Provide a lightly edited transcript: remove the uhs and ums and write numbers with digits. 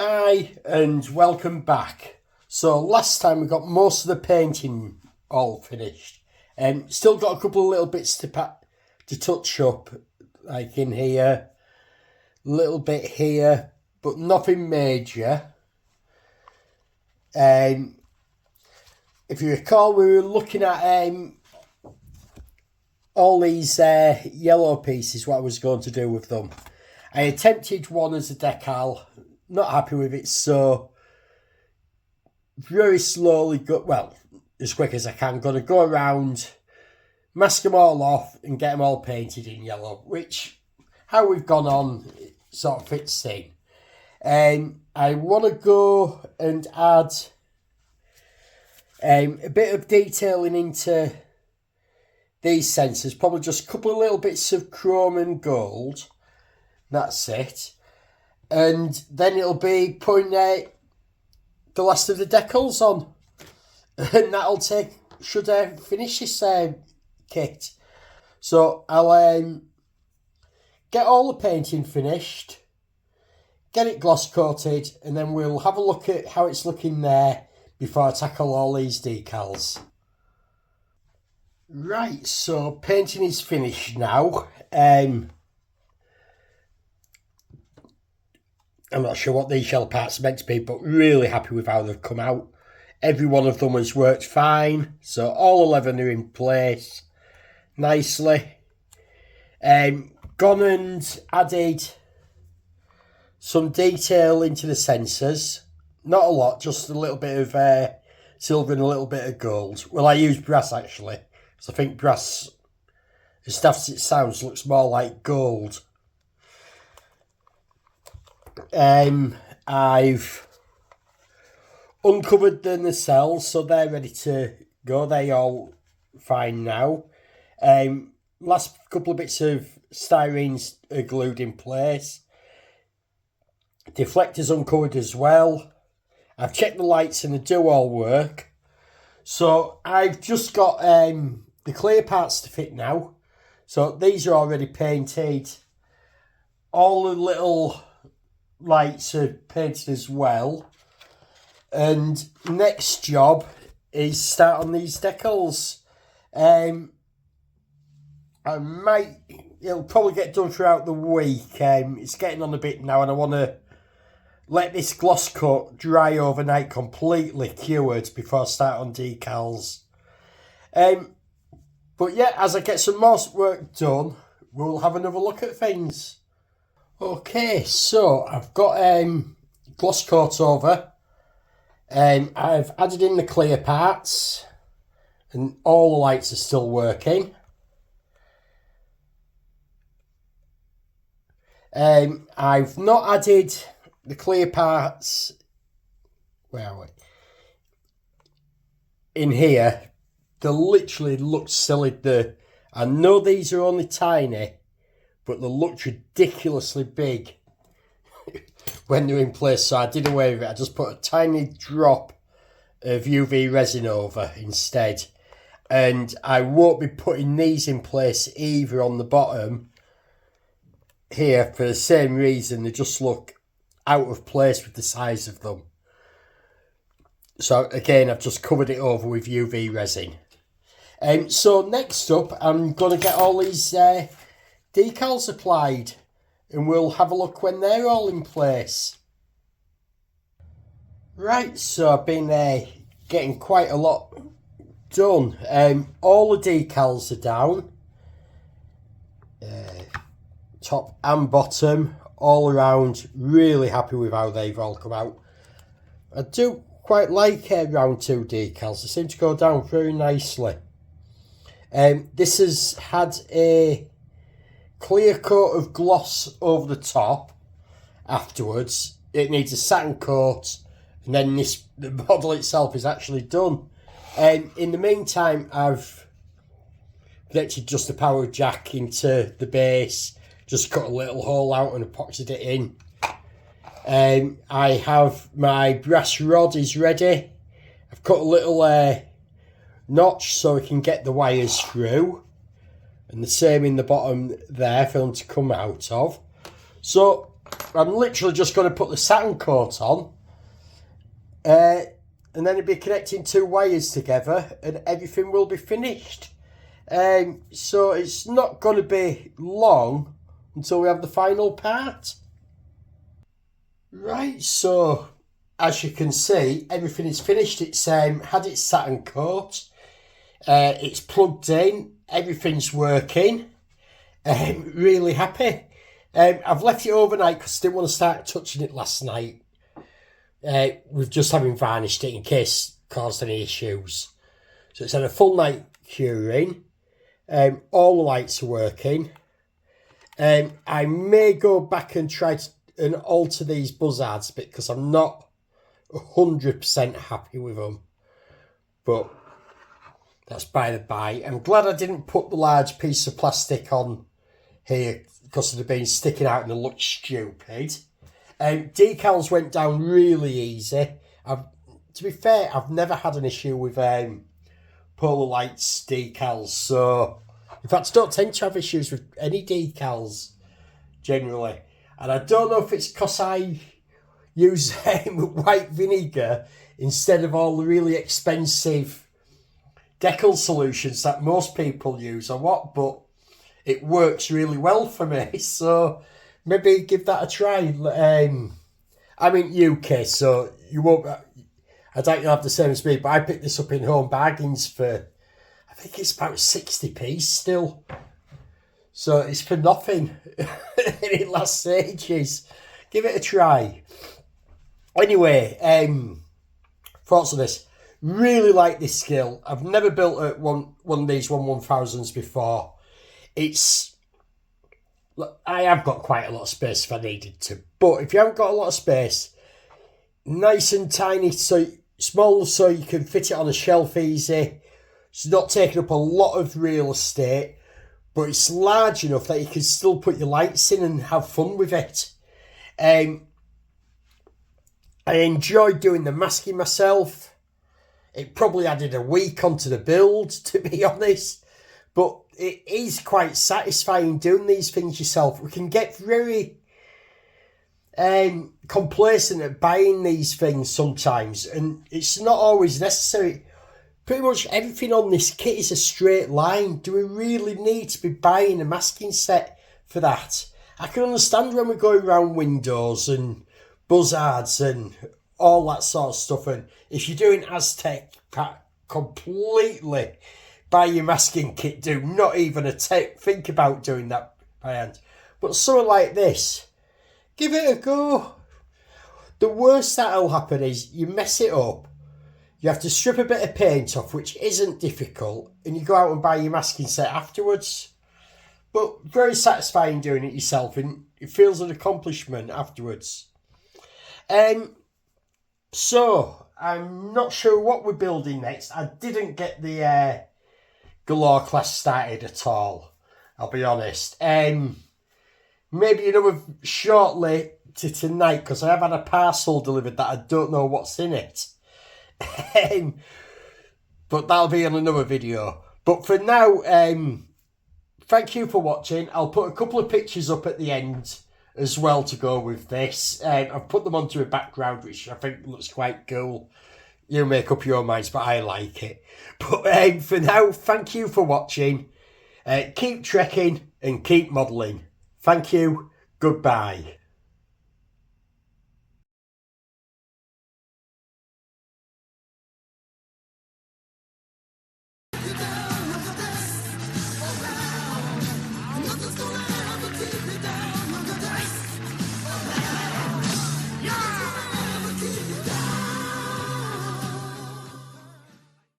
Hi and welcome back. So last time we got most of the painting all finished. Still got a couple of little bits to touch up, like in here, a little bit here, but nothing major. If you recall, we were looking at all these yellow pieces, what I was going to do with them. I attempted one as a decal, not happy with it, so very slowly, as quick as I can, going to go around, mask them all off and get them all painted in yellow, which, how we've gone on, it sort of fits in. I want to go and add a bit of detailing into these sensors, probably just a couple of little bits of chrome and gold. That's it. And then it'll be putting the last of the decals on. And that'll should finish this kit. So I'll get all the painting finished, get it gloss coated, and then we'll have a look at how it's looking there before I tackle all these decals. Right, so painting is finished now. I'm not sure what these shell parts are meant to be, but really happy with how they've come out. Every one of them has worked fine, so all 11 are in place nicely. Gone and added some detail into the sensors. Not a lot, just a little bit of silver and a little bit of gold. Well, I used brass actually, because I think brass, as stuff as it sounds, looks more like gold. I've uncovered the nacelles, so they're ready to go. They all fine now. Last couple of bits of styrenes are glued in place. Deflectors uncovered as well. I've checked the lights and they do all work. So I've just got the clear parts to fit now. So these are already painted. All the little lights are painted as well. And next job is start on these decals. It'll probably get done throughout the week. It's getting on a bit now and I want to let this gloss coat dry overnight, completely cured, before I start on decals. But yeah, as I get some more work done, we'll have another look at things. Okay, so I've got gloss coat over. I've added in the clear parts and all the lights are still working. I've not added the clear parts, where are we? In here. They literally look silly. I know these are only tiny, but they look ridiculously big when they're in place, so I did away with it. I just put a tiny drop of UV resin over instead, and I won't be putting these in place either on the bottom here for the same reason. They just look out of place with the size of them. So again, I've just covered it over with UV resin. So next up, I'm going to get all these decals applied and we'll have a look when they're all in place. Right, so I've been getting quite a lot done. All the decals are down, top and bottom, all around. Really happy with how they've all come out. I do quite like round 2 decals. They seem to go down very nicely. This has had a clear coat of gloss over the top afterwards. It needs a satin coat, and then the model itself is actually done. In the meantime, I've connected just the power jack into the base, just cut a little hole out and epoxied it in. I have my brass rod is ready. I've cut a little notch so we can get the wires through, and the same in the bottom there for them to come out of. So I'm literally just going to put the satin coat on, and then it'll be connecting 2 wires together and everything will be finished. So it's not going to be long until we have the final part. Right, so as you can see, everything is finished. It's had its satin coat. It's plugged in. Everything's working. Really happy. I've left it overnight because I didn't want to start touching it last night. With just having varnished it in case it caused any issues. So it's had a full night curing. All the lights are working. I may go back and try and alter these buzzards a bit because I'm not 100% happy with them. But that's by the by. I'm glad I didn't put the large piece of plastic on here because it'd have been sticking out and it looked stupid. Decals went down really easy. To be fair, I've never had an issue with Polar Lights decals. So, in fact, I don't tend to have issues with any decals generally. And I don't know if it's because I use white vinegar instead of all the really expensive decal solutions that most people use or what, but it works really well for me. So maybe give that a try. I'm in UK, so you won't. I doubt you'll have the same as me, but I picked this up in Home Bargains for, I think it's about 60p still. So it's for nothing. And it lasts ages. Give it a try. Anyway, thoughts on this. Really like this skill. I've never built one of these 1000s before. I have got quite a lot of space if I needed to. But if you haven't got a lot of space, nice and tiny, so small so you can fit it on a shelf easy. It's not taking up a lot of real estate, but it's large enough that you can still put your lights in and have fun with it. I enjoyed doing the masking myself. It probably added a week onto the build, to be honest. But it is quite satisfying doing these things yourself. We can get very complacent at buying these things sometimes, and it's not always necessary. Pretty much everything on this kit is a straight line. Do we really need to be buying a masking set for that? I can understand when we're going around windows and buzzards and all that sort of stuff, and if you're doing Aztec, completely buy your masking kit. Do not even think about doing that by hand. But something like this, give it a go. The worst that'll happen is you mess it up. You have to strip a bit of paint off, which isn't difficult, and you go out and buy your masking set afterwards. But very satisfying doing it yourself, and it feels an accomplishment afterwards. So, I'm not sure what we're building next. I didn't get the Galore class started at all, I'll be honest. Maybe another shortly to tonight, because I have had a parcel delivered that I don't know what's in it. But that'll be on another video. But for now, thank you for watching. I'll put a couple of pictures up at the end as well to go with this. I've put them onto a background, which I think looks quite cool. You make up your minds, but I like it. But for now, thank you for watching. Keep trekking and keep modelling. Thank you. Goodbye.